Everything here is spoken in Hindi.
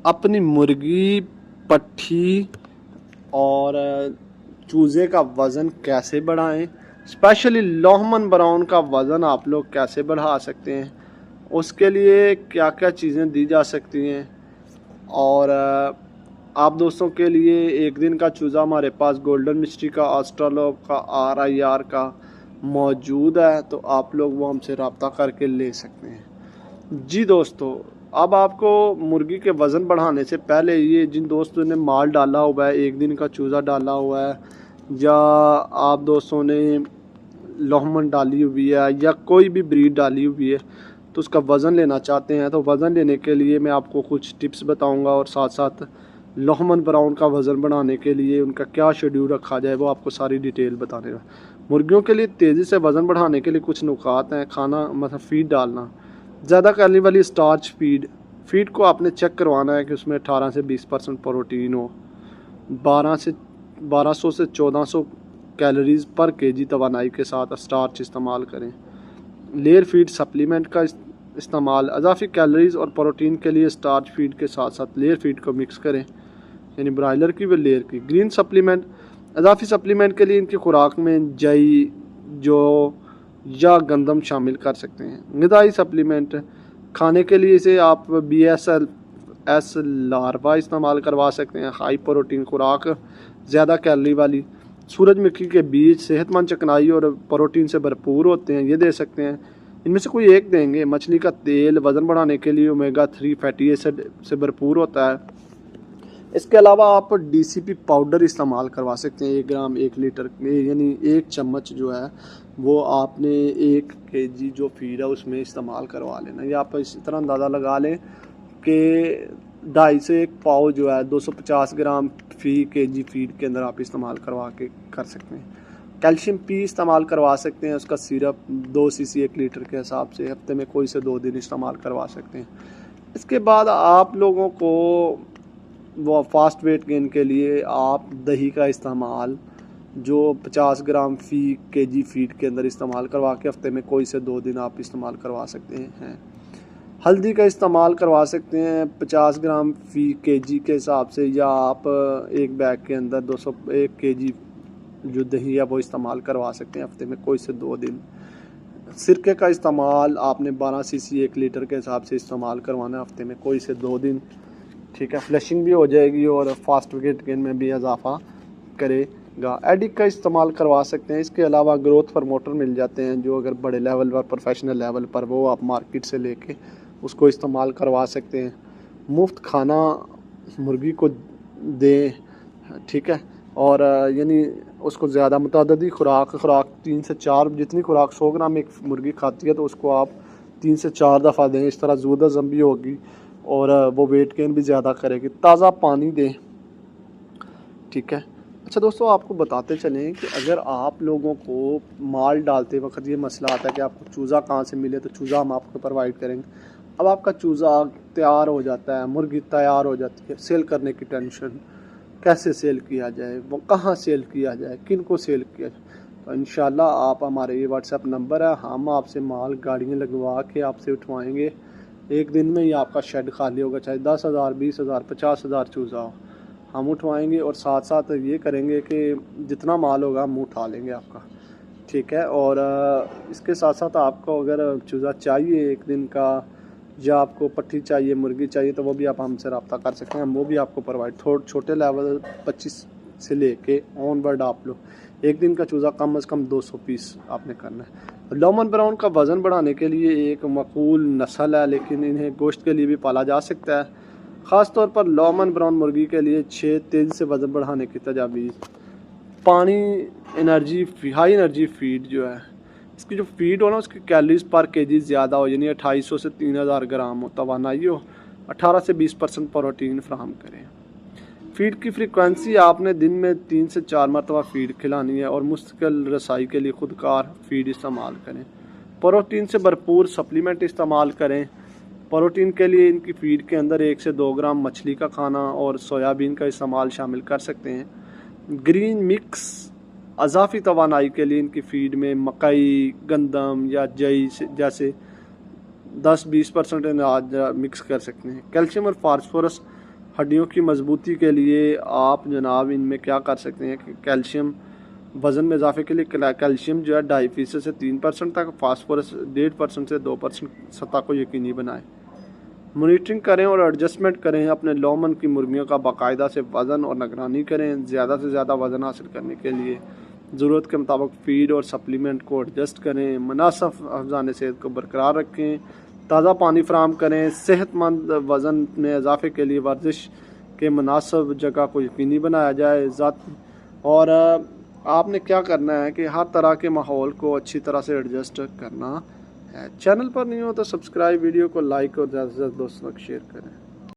अपनी मुर्गी, पट्ठी और चूज़े का वज़न कैसे बढ़ाएं, स्पेशली लोहमन ब्राउन का वज़न आप लोग कैसे बढ़ा सकते हैं, उसके लिए क्या क्या चीज़ें दी जा सकती हैं। और आप दोस्तों के लिए एक दिन का चूज़ा हमारे पास गोल्डन मिस्ट्री का, ऑस्ट्रालोप का, RIR का मौजूद है, तो आप लोग वो हमसे रब्ता करके ले सकते हैं। जी दोस्तों, अब आपको मुर्गी के वज़न बढ़ाने से पहले ये जिन दोस्तों ने माल डाला हुआ है, एक दिन का चूज़ा डाला हुआ है, या आप दोस्तों ने लोहमन डाली हुई है, या कोई भी ब्रीड डाली हुई है, तो उसका वज़न लेना चाहते हैं, तो वज़न लेने के लिए मैं आपको कुछ टिप्स बताऊंगा, और साथ साथ लोहमन ब्राउन का वज़न बढ़ाने के लिए उनका क्या शेड्यूल रखा जाए वो आपको सारी डिटेल बताने का। मुर्गियों के लिए तेज़ी से वज़न बढ़ाने के लिए कुछ नुकात हैं। खाना मतलब फ़ीड डालना, ज़्यादा कैलोरी वाली स्टार्च फीड को आपने चेक करवाना है कि उसमें 18 से 20% प्रोटीन हो, 1200 से 1400 कैलोरीज पर केजी तवानाई के साथ स्टार्च इस्तेमाल करें। लेयर फीड सप्लीमेंट का इस्तेमाल, अजाफी कैलोरीज और प्रोटीन के लिए स्टार्च फीड के साथ साथ लेयर फीड को मिक्स करें, यानी ब्रायलर की व लेयर की। ग्रीन सप्लीमेंट, अजाफी सप्लीमेंट के लिए इनकी खुराक में जई, जौ या गंदम शामिल कर सकते हैं। ग़िज़ाई सप्लीमेंट खाने के लिए इसे आप BSLS लार्वा इस्तेमाल करवा सकते हैं। हाई प्रोटीन खुराक, ज़्यादा कैलोरी वाली। सूरजमुखी के बीज सेहतमंद चिकनाई और प्रोटीन से भरपूर होते हैं, ये दे सकते हैं। इनमें से कोई एक देंगे। मछली का तेल वज़न बढ़ाने के लिए ओमेगा 3 फैटी एसिड से भरपूर होता है। इसके अलावा आप DCP पाउडर इस्तेमाल करवा सकते हैं। 1 ग्राम 1 लीटर यानी 1 चम्मच जो है वो आपने 1 kg जो फीड है उसमें इस्तेमाल करवा लेना। या आप इसी तरह अंदाज़ा लगा लें कि 2.5 से 1 पाव जो है 250 ग्राम फी kg फीड के अंदर आप इस्तेमाल करवा के कर सकते हैं। कैल्शियम P इस्तेमाल करवा सकते हैं। उसका सिरप 2 cc 1 लीटर के हिसाब से हफ्ते में कोई से 2 दिन इस्तेमाल करवा सकते हैं। इसके बाद आप लोगों को वो फास्ट वेट गेन के लिए आप दही का इस्तेमाल जो 50 ग्राम फी kg फीड के अंदर इस्तेमाल करवा के हफ्ते में कोई से 2 दिन आप इस्तेमाल करवा सकते हैं। हल्दी का इस्तेमाल करवा सकते हैं 50 ग्राम फी kg के हिसाब से, या आप एक बैग के अंदर 201 kg जो दही है वो इस्तेमाल करवा सकते हैं हफ्ते में कोई से 2 दिन। सिरके का इस्तेमाल आपने 12 cc 1 लीटर के हिसाब से इस्तेमाल करवाना है हफ्ते में कोई से 2 दिन। ठीक है, फ्लशिंग भी हो जाएगी और फास्ट वेट गेन में भी इजाफा करेगा। एडिक का इस्तेमाल करवा सकते हैं। इसके अलावा ग्रोथ प्रमोटर मिल जाते हैं जो अगर बड़े लेवल पर, प्रोफेशनल लेवल पर, वो आप मार्केट से लेके उसको इस्तेमाल करवा सकते हैं। मुफ्त खाना मुर्गी को दें, ठीक है, और यानी उसको ज़्यादा मुतअद्दिद खुराक 3 से 4 जितनी खुराक 100 ग्राम एक मुर्गी खाती है तो उसको आप 3 से 4 दफ़ा दें। इस तरह ज़ूद हज़म भी होगी और वो वेट गेन भी ज़्यादा करेगी। ताज़ा पानी दें, ठीक है। अच्छा दोस्तों, आपको बताते चलें कि अगर आप लोगों को माल डालते वक्त ये मसला आता है कि आपको चूज़ा कहाँ से मिले, तो चूज़ा हम आपको प्रोवाइड करेंगे। अब आपका चूज़ा तैयार हो जाता है, मुर्गी तैयार हो जाती है, सेल करने की टेंशन, कैसे सेल किया जाए, वो कहाँ सेल किया जाए, किन को सेल किया जाए, तो इंशाल्लाह आप हमारे ये WhatsApp नंबर है, हम आपसे माल गाड़ियाँ लगवा के आपसे उठवाएँगे। एक दिन में ही आपका शेड खाली होगा, चाहे 10,000, 20,000, 50,000 चूज़ा हो, हम उठवाएंगे। और साथ साथ ये करेंगे कि जितना माल होगा हम उठा लेंगे आपका, ठीक है। और इसके साथ साथ आपको अगर चूज़ा चाहिए एक दिन का, या आपको पट्टी चाहिए, मुर्गी चाहिए, तो वो भी आप हमसे रब्ता कर सकते हैं, हम वो भी आपको प्रोवाइड। छोटे लेवल 25 से लेके ऑनवर्ड आप लोग एक दिन का चूज़ा कम से कम 200 पीस आपने करना है। लोहमन ब्राउन का वज़न बढ़ाने के लिए एक मकबूल नस्ल है, लेकिन इन्हें गोश्त के लिए भी पाला जा सकता है। ख़ास तौर पर लोहमन ब्राउन मुर्गी के लिए 6 तेज़ी से वज़न बढ़ाने की तजावीज़। पानी, हाई एनर्जी फीड जो है, इसकी जो फीड हो ना उसकी कैलोरीज पर केजी ज़्यादा हो, यानी 2800 से 3000 ग्राम हो, तवानाई हो, 18 से 20% प्रोटीन फ्राहम करें। फीड की फ्रीक्वेंसी आपने दिन में 3 से 4 मरतबा फीड खिलानी है और मुस्तकिल रसाई के लिए खुदकार फीड इस्तेमाल करें। प्रोटीन से भरपूर सप्लीमेंट इस्तेमाल करें। प्रोटीन के लिए इनकी फीड के अंदर 1 से 2 ग्राम मछली का खाना और सोयाबीन का इस्तेमाल शामिल कर सकते हैं। ग्रीन मिक्स, अजाफी तवानाई के लिए इनकी फीड में मकई, गंदम या जई जैसे 10-20% अनाज मिक्स कर सकते हैं। कैल्शियम और फास्फोरस हड्डियों की मजबूती के लिए आप जनाब इनमें क्या कर सकते हैं कि कैल्शियम, वज़न में इजाफे के लिए कैल्शियम जो है 2.5% से 3% तक, फास्फोरस 1.5% से 2% सतह को यकीनी बनाएं। मॉनिटरिंग करें और एडजस्टमेंट करें। अपने लॉमन की मुर्गियों का बाकायदा से वज़न और निगरानी करें। ज़्यादा से ज़्यादा वज़न हासिल करने के लिए ज़रूरत के मुताबिक फीड और सप्लीमेंट को एडजस्ट करें। मुनासिब हफ्ज़ान सेहत को बरकरार रखें। ताज़ा पानी फराहम करें। सेहतमंद वज़न में इजाफे के लिए वर्जिश के मुनासिब जगह को यकीनी बनाया जाए। और आपने क्या करना है कि हर तरह के माहौल को अच्छी तरह से एडजस्ट करना है। चैनल पर नहीं हो तो सब्सक्राइब, वीडियो को लाइक और ज़्यादा से ज़्यादा दोस्तों तक शेयर करें।